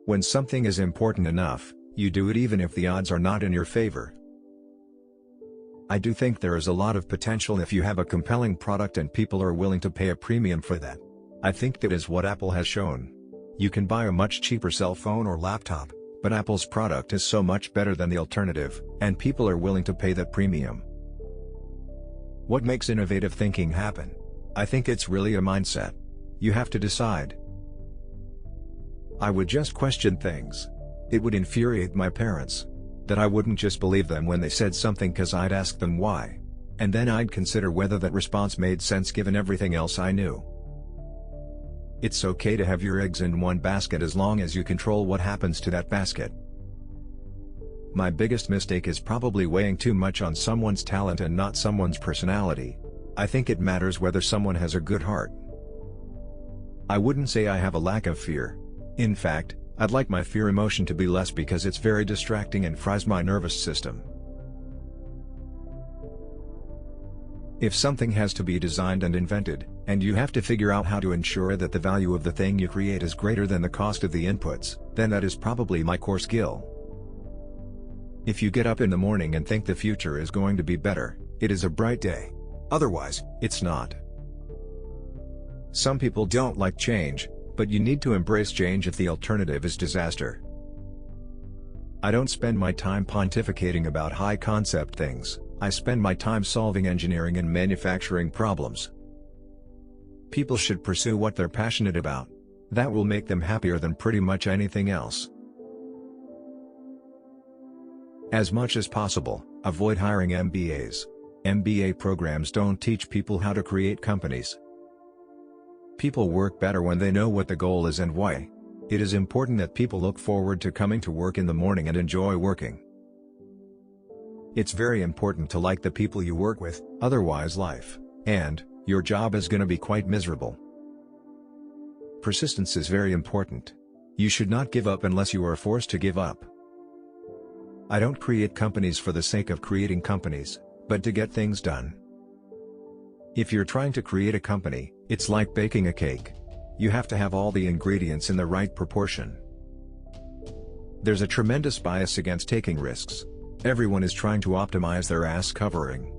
When something is important enough, you do it even if the odds are not in your favor. I do think there is a lot of potential if you have a compelling product and people are willing to pay a premium for that. I think that is what Apple has shown. You can buy a much cheaper cell phone or laptop, but Apple's product is so much better than the alternative, and people are willing to pay that premium. What makes innovative thinking happen? I think it's really a mindset. You have to decide. I would just question things. It would infuriate my parents. That I wouldn't just believe them when they said something cause I'd ask them why. And then I'd consider whether that response made sense given everything else I knew. It's okay to have your eggs in one basket as long as you control what happens to that basket. My biggest mistake is probably weighing too much on someone's talent and not someone's personality. I think it matters whether someone has a good heart. I wouldn't say I have a lack of fear. In fact, I'd like my fear emotion to be less because it's very distracting and fries my nervous system. If something has to be designed and invented, and you have to figure out how to ensure that the value of the thing you create is greater than the cost of the inputs, then that is probably my core skill. If you get up in the morning and think the future is going to be better, it is a bright day. Otherwise, it's not. Some people don't like change, but you need to embrace change if the alternative is disaster. I don't spend my time pontificating about high-concept things, I spend my time solving engineering and manufacturing problems. People should pursue what they're passionate about. That will make them happier than pretty much anything else. As much as possible, avoid hiring MBAs. MBA programs don't teach people how to create companies. People work better when they know what the goal is and why. It is important that people look forward to coming to work in the morning and enjoy working. It's very important to like the people you work with, otherwise life, and your job is gonna be quite miserable. Persistence is very important. You should not give up unless you are forced to give up. I don't create companies for the sake of creating companies, but to get things done. If you're trying to create a company, it's like baking a cake. You have to have all the ingredients in the right proportion. There's a tremendous bias against taking risks. Everyone is trying to optimize their ass covering.